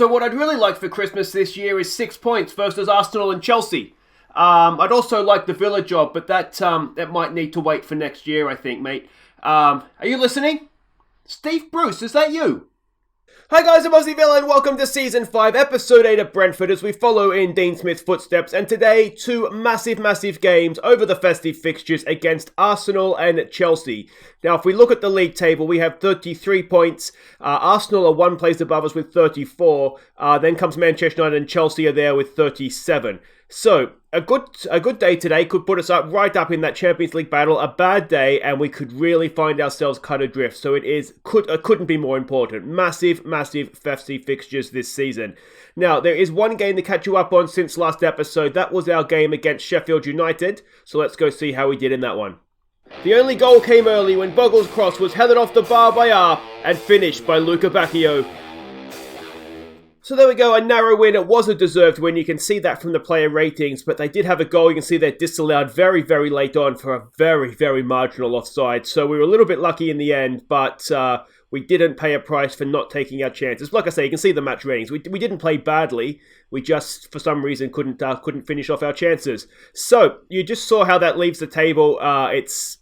So what I'd really like for Christmas this year is 6 points versus Arsenal and Chelsea. I'd also like the Villa job, but that might need to wait for next year, I think, mate. Are you listening? Steve Bruce, is that you? Hi guys, I'm Aussie Villa and welcome to Season 5, Episode 8 of Brentford as we follow in Dean Smith's footsteps. And today, two massive games over the festive fixtures against Arsenal and Chelsea. Now, if we look at the league table, we have 33 points. Arsenal are one place above us with 34. Then comes Manchester United and Chelsea are there with 37. So, a good day today could put us right up in that Champions League battle. A bad day, and we could really find ourselves cut adrift. So couldn't be more important. Massive festive fixtures this season. Now, there is one game to catch you up on since last episode. That was our game against Sheffield United. So let's go see how we did in that one. The only goal came early when Bogle's cross was headed off the bar by Arp and finished by Luca Bacchio. So there we go, a narrow win. It was a deserved win. You can see that from the player ratings, but they did have a goal. You can see they're disallowed very late on for a very marginal offside. So we were a little bit lucky in the end, but we didn't pay a price for not taking our chances. Like I say, you can see the match ratings. We didn't play badly. We just, for some reason, couldn't finish off our chances. So you just saw how that leaves the table. It's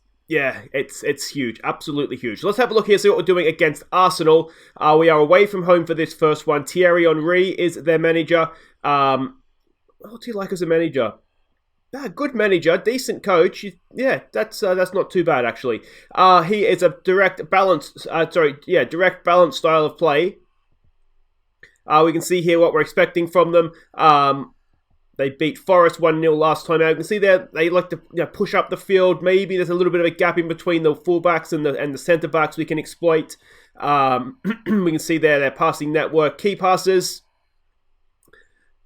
huge. Absolutely huge. So let's have a look here, see what we're doing against Arsenal. We are away from home for this first one. Thierry Henry is their manager. What's he like as a manager? Good manager, decent coach. Yeah, that's not too bad, actually. He is a direct balance style of play. We can see here what we're expecting from them. They beat Forest 1-0 last time out. You can see there they like to push up the field. Maybe there's a little bit of a gap in between the fullbacks and the centre-backs we can exploit. We can see there their passing network. Key passes.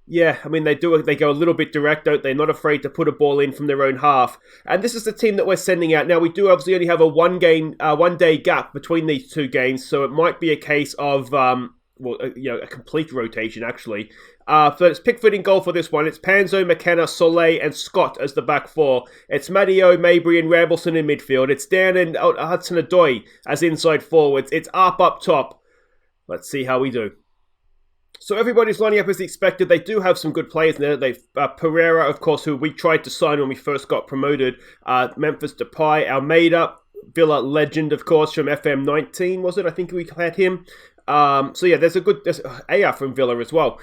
Yeah, I mean, they go a little bit direct, don't they? Not afraid to put a ball in from their own half. And this is the team that we're sending out. Now, we do obviously only have a one-day gap between these two games, so it might be a case of a complete rotation, actually. So it's Pickford in goal for this one. It's Panzo, McKenna, Soleil, and Scott as the back four. It's Matteo, Mabry, and Rambleson in midfield. It's Dan and Hudson-Odoi as inside forwards. It's up top. Let's see how we do. So everybody's lining up as expected. They do have some good players in there. They've Pereira, of course, who we tried to sign when we first got promoted. Memphis Depay, Almeida, Villa legend, of course, from FM19, was it? I think we had him. There's AR from Villa as well.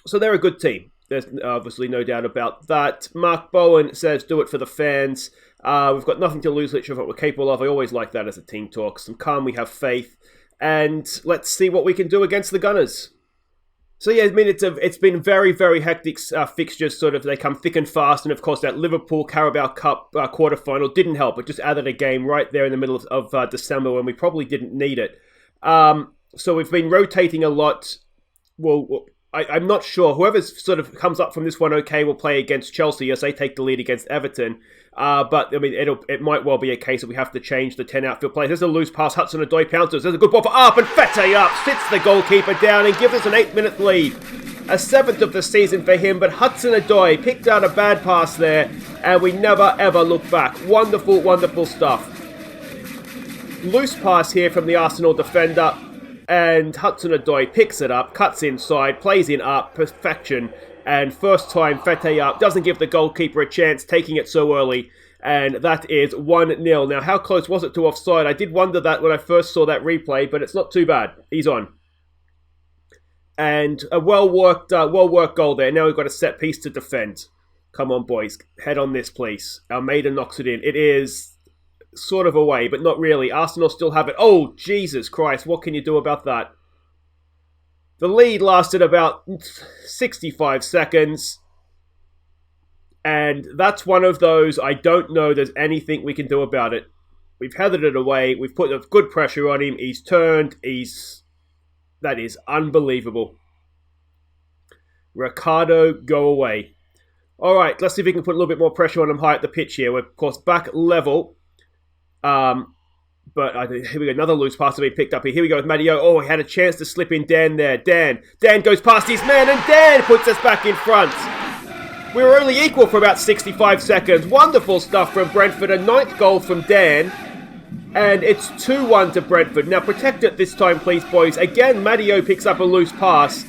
So they're a good team. There's obviously no doubt about that. Mark Bowen says, do it for the fans. We've got nothing to lose, literally, of what we're capable of. I always like that as a team talk. Some calm, we have faith. And let's see what we can do against the Gunners. So yeah, I mean, it's been very hectic fixtures, sort of. They come thick and fast, and of course that Liverpool Carabao Cup quarterfinal didn't help. It just added a game right there in the middle of December when we probably didn't need it. So we've been rotating a lot. Well, I'm not sure. Whoever sort of comes up from this one okay will play against Chelsea as they take the lead against Everton. But I mean, it might well be a case that we have to change the 10 outfield players. There's a loose pass. Hudson-Odoi pounces. There's a good ball for Arp, and Fete up sits the goalkeeper down and gives us an 8-minute lead. A 7th of the season for him, but Hudson-Odoi picked out a bad pass there, and we never ever look back. Wonderful stuff. Loose pass here from the Arsenal defender, and Hudson-Odoi picks it up, cuts inside, plays in Arp, perfection. And first time Fete up, doesn't give the goalkeeper a chance, taking it so early. And that is 1-0. Now, how close was it to offside? I did wonder that when I first saw that replay, but it's not too bad. He's on. And a well-worked goal there. Now we've got a set piece to defend. Come on, boys. Head on this, please. Almeida knocks it in. It is sort of away, but not really. Arsenal still have it. Oh, Jesus Christ. What can you do about that? The lead lasted about 65 seconds, and that's one of those, I don't know there's anything we can do about it. We've headed it away, we've put a good pressure on him, he's turned, that is unbelievable. Ricardo, go away. Alright, let's see if we can put a little bit more pressure on him high at the pitch here. We're, of course, back level. But here we go, another loose pass to be picked up here. Here we go with Matteo. Oh, he had a chance to slip in Dan there. Dan goes past his man, and Dan puts us back in front. We were only equal for about 65 seconds. Wonderful stuff from Brentford. A 9th goal from Dan. And it's 2-1 to Brentford. Now protect it this time, please, boys. Again, Matteo picks up a loose pass.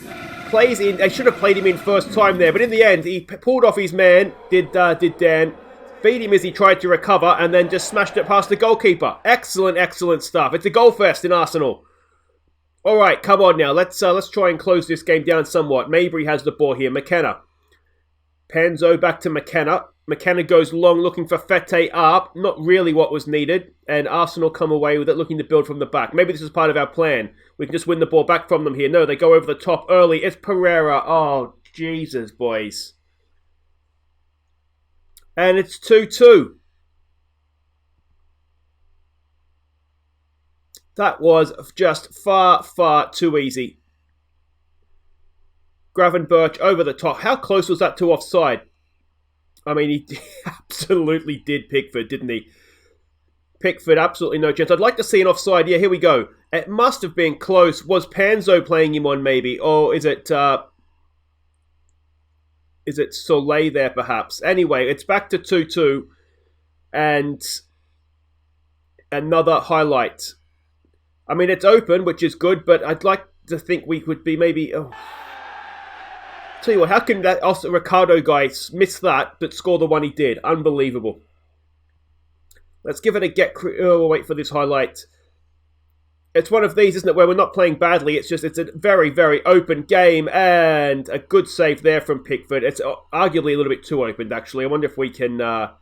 Plays in. They should have played him in first time there, but in the end, he pulled off his man. Did Dan. Beat him as he tried to recover, and then just smashed it past the goalkeeper. Excellent, excellent stuff. It's a goal fest in Arsenal. All right, come on now. Let's try and close this game down somewhat. Mabry has the ball here. McKenna. Panzo back to McKenna. McKenna goes long, looking for Fete up. Not really what was needed. And Arsenal come away with it, looking to build from the back. Maybe this is part of our plan. We can just win the ball back from them here. No, they go over the top early. It's Pereira. Oh, Jesus, boys. And it's 2-2. That was just far, far too easy. Gravenberch over the top. How close was that to offside? I mean, he absolutely did Pickford, didn't he? Pickford, absolutely no chance. I'd like to see an offside. Yeah, here we go. It must have been close. Was Panzo playing him on maybe? Or is it Soleil there perhaps? Anyway, it's back to 2-2. And another highlight. I mean, it's open, which is good, but I'd like to think we would be maybe... Oh. Tell you what, how can that also Ricardo guy miss that, but score the one he did? Unbelievable. Let's give it a get... Oh, wait for this highlight. It's one of these, isn't it, where we're not playing badly. It's a very, very open game, and a good save there from Pickford. It's arguably a little bit too open, actually. I wonder if we can... The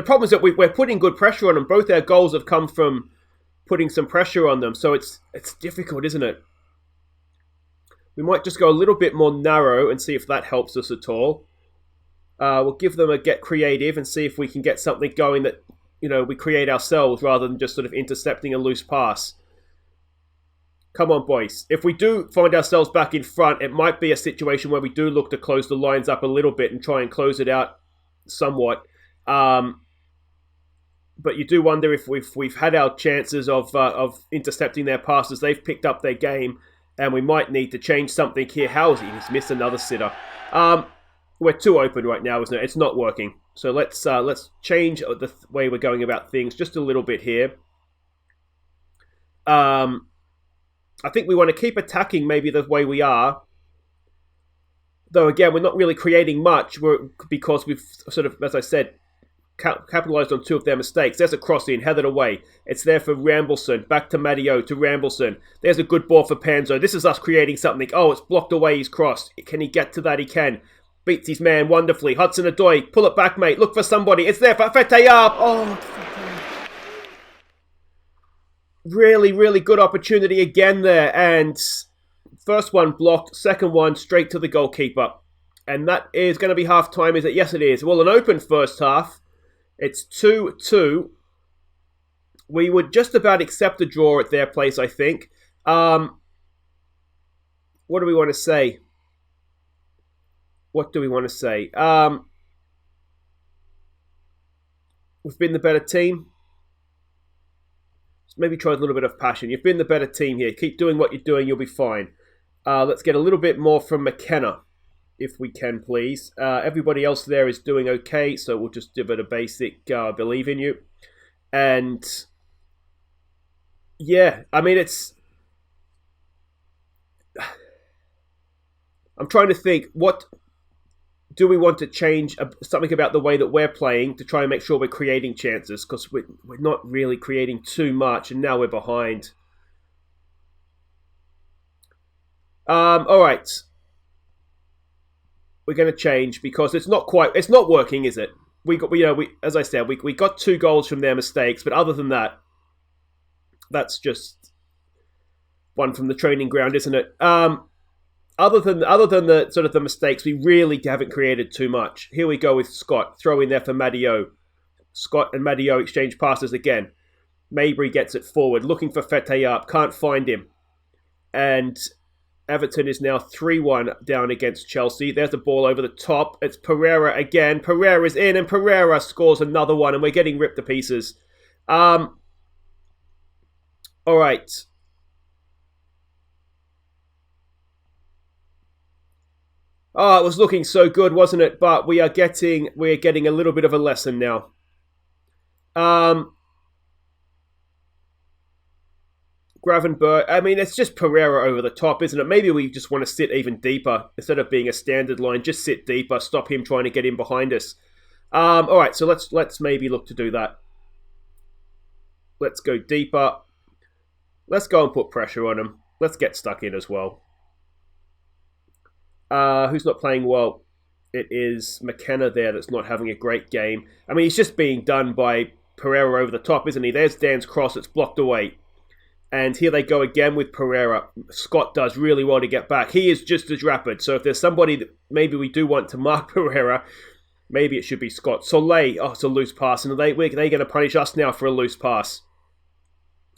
problem is that we're putting good pressure on them. Both our goals have come from putting some pressure on them, so it's difficult, isn't it? We might just go a little bit more narrow and see if that helps us at all. We'll give them a get creative and see if we can get something going that, we create ourselves rather than just sort of intercepting a loose pass. Come on, boys. If we do find ourselves back in front, it might be a situation where we do look to close the lines up a little bit and try and close it out somewhat. But you do wonder if we've had our chances of intercepting their passes. They've picked up their game. And we might need to change something here. How is he? He's missed another sitter. We're too open right now, isn't it? It's not working. So let's change the way we're going about things just a little bit here. I think we want to keep attacking maybe the way we are. Though, again, we're not really creating much because we've sort of, as I said, capitalised on two of their mistakes. There's a cross in, headed away. It's there for Rambleson. Back to Matteo, to Rambleson. There's a good ball for Panzo. This is us creating something. Oh, it's blocked away. He's crossed. Can he get to that? He can. Beats his man wonderfully. Hudson-Odoi. Pull it back, mate. Look for somebody. It's there for Fete up. Oh, really, really good opportunity again there. And first one blocked. Second one straight to the goalkeeper. And that is going to be half-time, is it? Yes, it is. Well, an open first half. It's 2-2. We would just about accept a draw at their place, I think. What do we want to say? What do we want to say? We've been the better team. Maybe try a little bit of passion. You've been the better team here. Keep doing what you're doing. You'll be fine. Let's get a little bit more from McKenna, if we can, please. Everybody else there is doing okay, so we'll just give it a basic believe in you. And yeah, I mean, I'm trying to think, what do we want to change something about the way that we're playing to try and make sure we're creating chances, because we're not really creating too much, and now we're behind. All right. We're going to change because it's not working, is it? As I said, we got 2 goals from their mistakes, but other than that, that's just one from the training ground, isn't it? Other than the sort of the mistakes, we really haven't created too much. Here we go with Scott, throw in there for Matteo. Scott and Matteo exchange passes again. Mabry gets it forward, looking for Fete up, can't find him, and Everton is now 3-1 down against Chelsea. There's the ball over the top. It's Pereira again. Pereira's in, and Pereira scores another one, and we're getting ripped to pieces. All right. Oh, it was looking so good, wasn't it? But we're getting a little bit of a lesson now. Gravenberg. I mean, it's just Pereira over the top, isn't it? Maybe we just want to sit even deeper instead of being a standard line. Just sit deeper, stop him trying to get in behind us. All right, so let's maybe look to do that. Let's go deeper. Let's go and put pressure on him. Let's get stuck in as well. Who's not playing well? It is McKenna there that's not having a great game. I mean, he's just being done by Pereira over the top, isn't he? There's Dan's cross. It's blocked away. And here they go again with Pereira. Scott does really well to get back. He is just as rapid. So if there's somebody that maybe we do want to mark Pereira, maybe it should be Scott. Soleil, oh, it's a loose pass. And they're going to punish us now for a loose pass.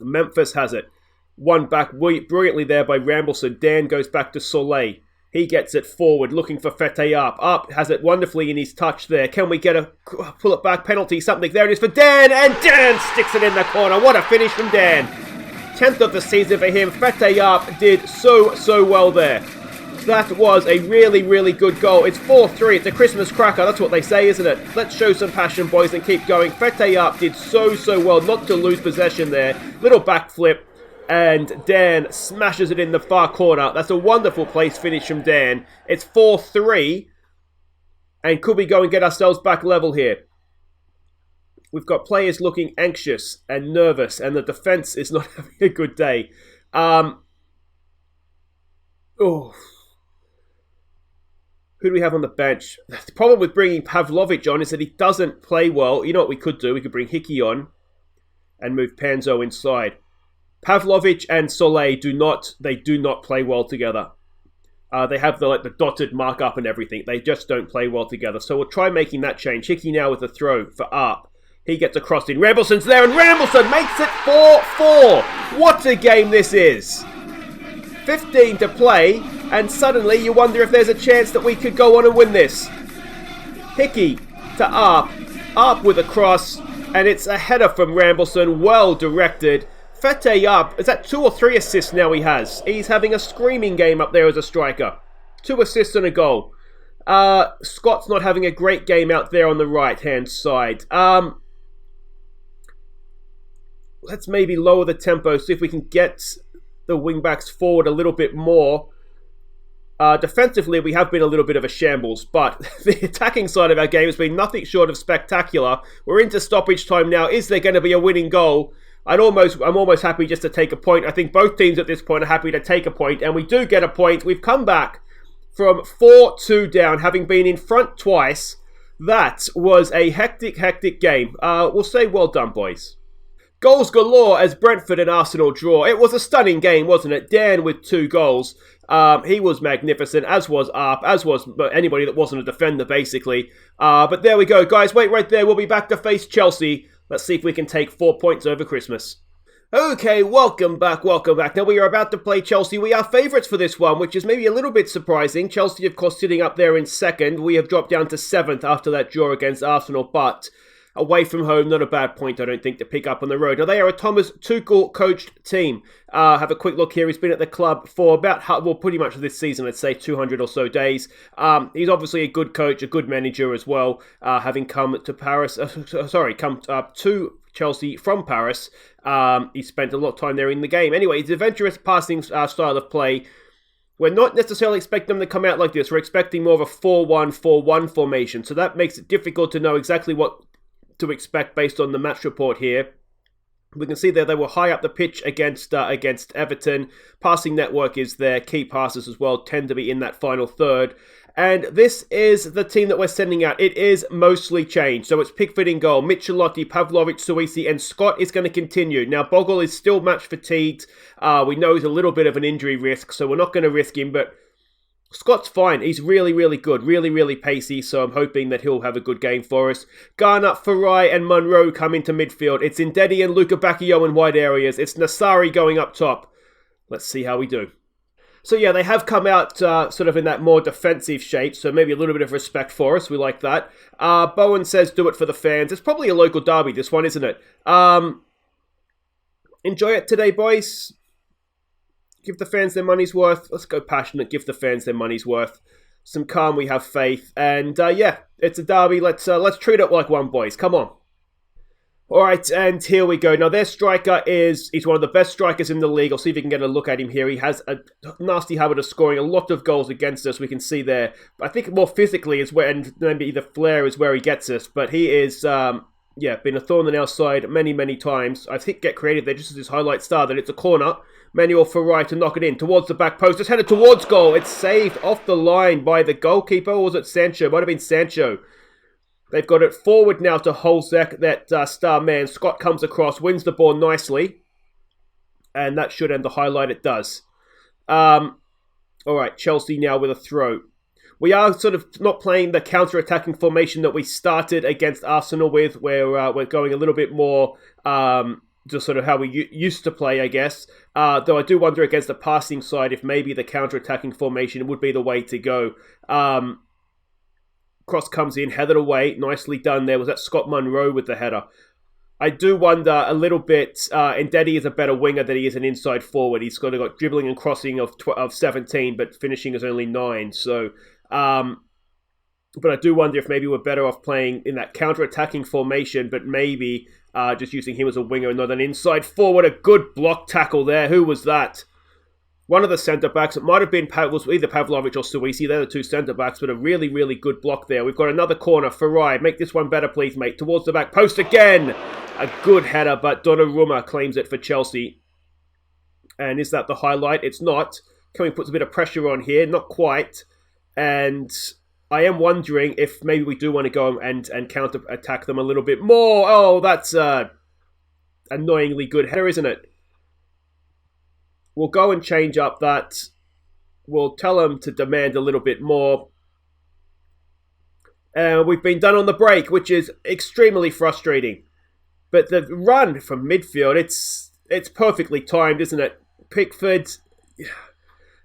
Memphis has it. One back brilliantly there by Rambleson. Dan goes back to Soleil. He gets it forward, looking for Fete up. Up has it wonderfully in his touch there. Can we get a pull it back penalty? Something. There it is for Dan. And Dan sticks it in the corner. What a finish from Dan. 10th of the season for him. Fete up did so well there. That was a really, really good goal. It's 4-3. It's a Christmas cracker. That's what they say, isn't it? Let's show some passion, boys, and keep going. Fete up did so well not to lose possession there. Little backflip. And Dan smashes it in the far corner. That's a wonderful place finish from Dan. It's 4-3. And could we go and get ourselves back level here? We've got players looking anxious and nervous. And the defense is not having a good day. Who do we have on the bench? The problem with bringing Pavlovic on is that he doesn't play well. You know what we could do? We could bring Hickey on and move Panzo inside. Pavlovic and Soleil do not play well together. They have the dotted mark up and everything. They just don't play well together. So we'll try making that change. Hickey now with the throw for Arp. He gets across in. Ramblison's there and Rambleson makes it 4-4. What a game this is. 15 to play and suddenly you wonder if there's a chance that we could go on and win this. Hickey to Arp. Arp with a cross and it's a header from Rambleson. Well directed. Fete up. Is that 2 or 3 assists now he has? He's having a screaming game up there as a striker. 2 assists and a goal. Scott's not having a great game out there on the right-hand side. Let's maybe lower the tempo, see if we can get the wing-backs forward a little bit more. Defensively, we have been a little bit of a shambles, but the attacking side of our game has been nothing short of spectacular. We're into stoppage time now. Is there going to be a winning goal? I'm almost happy just to take a point. I think both teams at this point are happy to take a point, and we do get a point. We've come back from 4-2 down, having been in front twice. That was a hectic game. We'll say well done, boys. Goals galore as Brentford and Arsenal draw. It was a stunning game, wasn't it? Dan with 2 goals. He was magnificent, as was Arp, as was anybody that wasn't a defender, basically. But there we go, guys. Wait right there. We'll be back to face Chelsea. Let's see if we can take 4 points over Christmas. Okay, welcome back. Now we are about to play Chelsea. We are favourites for this one, which is maybe a little bit surprising. Chelsea, of course, sitting up there in 2nd. We have dropped down to 7th after that draw against Arsenal, but away from home, not a bad point, I don't think, to pick up on the road. Now, they are a Thomas Tuchel-coached team. Have a quick look here. He's been at the club for pretty much this season, let's say 200 or so days. He's obviously a good coach, a good manager as well, having come to to Chelsea from Paris. He spent a lot of time there in the game. Anyway, it's adventurous passing style of play. We're not necessarily expecting them to come out like this. We're expecting more of a 4-1-4-1 formation. So that makes it difficult to know exactly what to expect based on the match report here. We can see that they were high up the pitch against Everton. Passing network is there. Key passes as well tend to be in that final third. And this is the team that we're sending out. It is mostly changed. So it's Pickford in goal. Michelotti, Pavlovic, Suisi, and Scott is going to continue. Now, Bogle is still match fatigued. We know he's a little bit of an injury risk, so we're not going to risk him, but Scott's fine. He's really, really good. Really, really pacey, so I'm hoping that he'll have a good game for us. Garner, Farai, and Monroe come into midfield. It's Ndedi and Luca Bacchio in wide areas. It's Nassari going up top. Let's see how we do. So yeah, they have come out sort of in that more defensive shape, so maybe a little bit of respect for us. We like that. Bowen says, do it for the fans. It's probably a local derby, this one, isn't it? Enjoy it today, boys. Give the fans their money's worth. Let's go passionate. Give the fans their money's worth. Some calm, we have faith. And yeah, it's a derby. Let's treat it like one, boys. Come on. All right, and here we go. Now, their striker he's one of the best strikers in the league. I'll see if we can get a look at him here. He has a nasty habit of scoring a lot of goals against us. We can see there. But I think more physically is where, and maybe the flair is where he gets us. But he is, been a thorn in our side many, many times. I think get creative there just as his highlight star that it's a corner. Manuel Farai to knock it in towards the back post. It's headed towards goal. It's saved off the line by the goalkeeper. Or was it Sancho? Might have been Sancho. They've got it forward now to Holzek, that star man. Scott comes across, wins the ball nicely. And that should end the highlight. It does. All right, Chelsea now with a throw. We are sort of not playing the counter-attacking formation that we started against Arsenal with, where we're going a little bit more just sort of how we used to play, I guess. Though I do wonder against the passing side if maybe the counter-attacking formation would be the way to go. Cross comes in, headed away. Nicely done there. Was that Scott Munro with the header? I do wonder a little bit. Ndedi is a better winger than he is an inside forward. He's got dribbling and crossing of 17, but finishing is only 9. So, but I do wonder if maybe we're better off playing in that counter-attacking formation, but maybe just using him as a winger and not an inside forward. A good block tackle there. Who was that? One of the centre-backs, it might have been either Pavlovic or Suisi. They're the two centre-backs, but a really, really good block there. We've got another corner. Farai, make this one better, please, mate. Towards the back post again. A good header, but Donnarumma claims it for Chelsea. And is that the highlight? It's not. Can we put a bit of pressure on here? Not quite. And I am wondering if maybe we do want to go and counter-attack them a little bit more. Oh, that's annoyingly good header, isn't it? We'll go and change up that. We'll tell them to demand a little bit more. We've been done on the break, which is extremely frustrating. But the run from midfield, it's perfectly timed, isn't it? Pickford,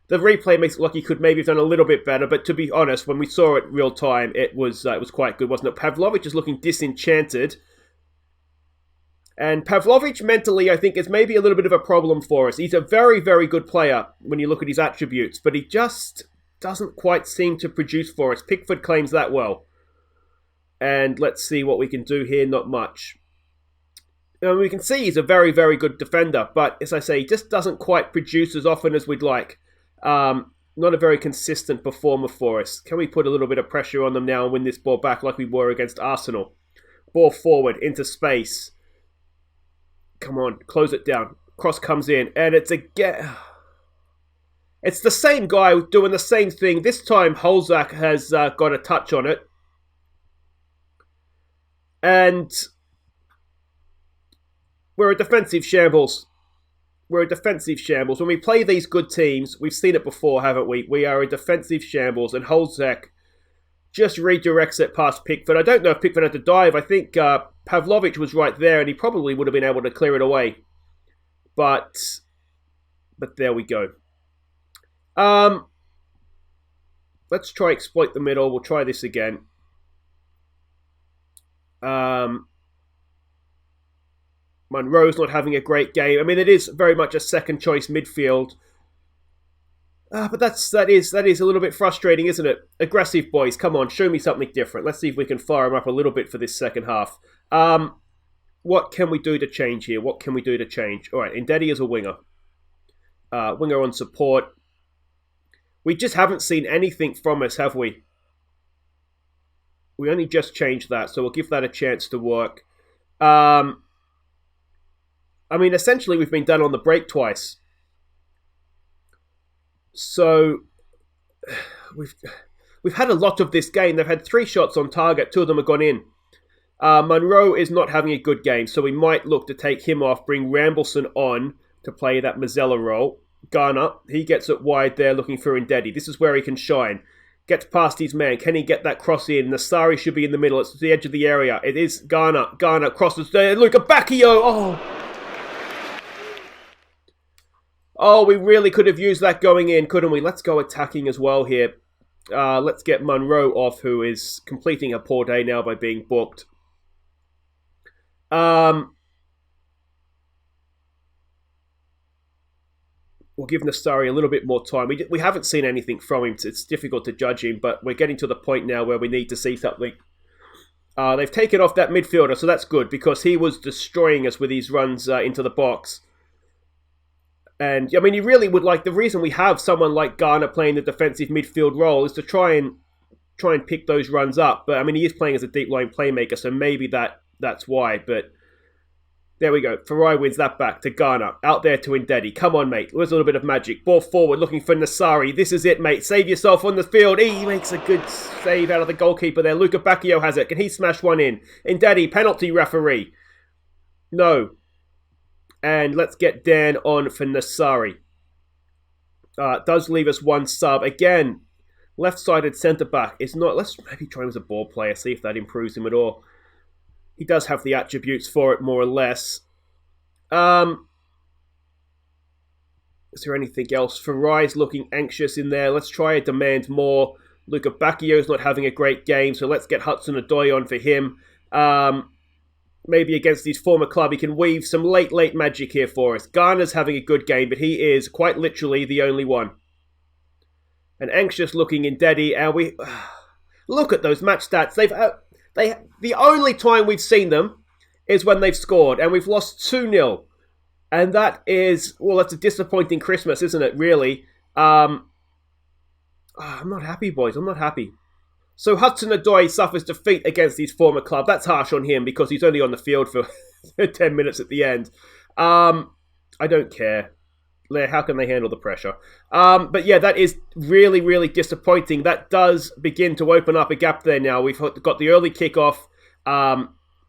the replay makes it look he could maybe have done a little bit better. But to be honest, when we saw it real time, it was quite good, wasn't it? Pavlovic is looking disenchanted. And Pavlovic mentally, I think, is maybe a little bit of a problem for us. He's a very, very good player when you look at his attributes, but he just doesn't quite seem to produce for us. Pickford claims that well. And let's see what we can do here. Not much. We can see he's a very, very good defender, but as I say, he just doesn't quite produce as often as we'd like. Not a very consistent performer for us. Can we put a little bit of pressure on them now and win this ball back like we were against Arsenal? Ball forward into space. Come on, close it down. Cross comes in, and it's again. It's the same guy doing the same thing. This time, Holzak has got a touch on it. And we're a defensive shambles. We're a defensive shambles. When we play these good teams, we've seen it before, haven't we? We are a defensive shambles, and Holzak just redirects it past Pickford. I don't know if Pickford had to dive. I think Pavlovic was right there, and he probably would have been able to clear it away. But there we go. Let's try exploit the middle. We'll try this again. Monroe's not having a great game. I mean, it is very much a second choice midfield. But that is a little bit frustrating, isn't it? Aggressive boys, come on, show me something different. Let's see if we can fire them up a little bit for this second half. What can we do to change here? What can we do to change? All right, Ndedi is a winger. Winger on support. We just haven't seen anything from us, have we? We only just changed that, so we'll give that a chance to work. I mean, essentially, we've been done on the break twice. So, we've had a lot of this game. They've had 3 shots on target. 2 of them have gone in. Monroe is not having a good game, so we might look to take him off, bring Rambleson on to play that Mazzella role. Garner, he gets it wide there looking for Ndedi. This is where he can shine. Gets past his man. Can he get that cross in? Nasari should be in the middle. It's the edge of the area. It is Garner. Garner crosses there. Look at Bacchio. Oh, we really could have used that going in, couldn't we? Let's go attacking as well here. Let's get Monroe off, who is completing a poor day now by being booked. We'll give Nasari a little bit more time. We haven't seen anything from him. It's difficult to judge him, but we're getting to the point now where we need to see something. They've taken off that midfielder, so that's good because he was destroying us with his runs into the box. And, I mean, you really would like... The reason we have someone like Garner playing the defensive midfield role is to try and pick those runs up. But, I mean, he is playing as a deep-line playmaker, so maybe that's why. But there we go. Farai wins that back to Garner. Out there to Ndedi. Come on, mate. There's a little bit of magic. Ball forward, looking for Nassari. This is it, mate. Save yourself on the field. He makes a good save out of the goalkeeper there. Luca Bacchio has it. Can he smash one in? Ndedi, penalty referee. No. And let's get Dan on for Nassari. Does leave us one sub. Again, left-sided centre-back is not... Let's maybe try him as a ball player, see if that improves him at all. He does have the attributes for it, more or less. Is there anything else? Farai's looking anxious in there. Let's try a demand more. Luca Bacchio's not having a great game, so let's get Hudson-Odoi on for him. Maybe against his former club, he can weave some late magic here for us. Garner's having a good game, but he is quite literally the only one. An anxious-looking Ndedi, and we... Look at those match stats. The only time we've seen them is when they've scored, and we've lost 2-0. And that is... Well, that's a disappointing Christmas, isn't it, really? I'm not happy, boys. I'm not happy. So Hudson-Odoi suffers defeat against his former club. That's harsh on him because he's only on the field for 10 minutes at the end. I don't care. How can they handle the pressure? But yeah, that is really disappointing. That does begin to open up a gap there now. We've got the early kickoff.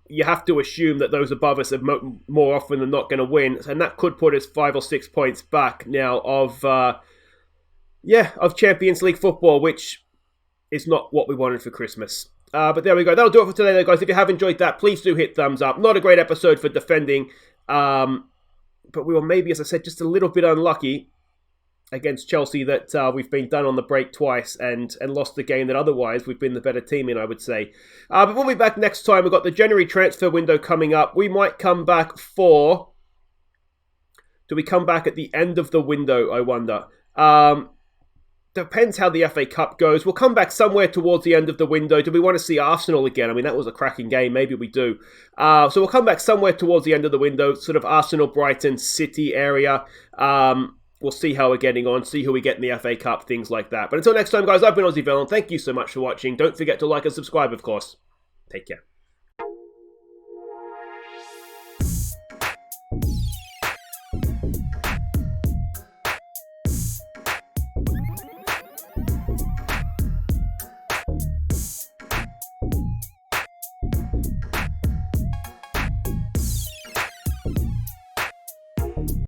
You have to assume that those above us are more often than not going to win. And that could put us 5 or 6 points back now of Champions League football, which... It's not what we wanted for Christmas. But there we go. That'll do it for today, though, guys. If you have enjoyed that, please do hit thumbs up. Not a great episode for defending. But we were maybe, as I said, just a little bit unlucky against Chelsea that we've been done on the break twice and lost the game that otherwise we've been the better team in, I would say. But we'll be back next time. We've got the January transfer window coming up. We might come back for... Do we come back at the end of the window, I wonder? Depends how the FA Cup goes. We'll come back somewhere towards the end of the window. Do we want to see Arsenal again? I mean, that was a cracking game. Maybe we do. So we'll come back somewhere towards the end of the window, sort of Arsenal, Brighton, City area. We'll see how we're getting on, see who we get in the FA Cup, things like that. But until next time, guys, I've been Aussie Villain. Thank you so much for watching. Don't forget to like and subscribe, of course. Take care.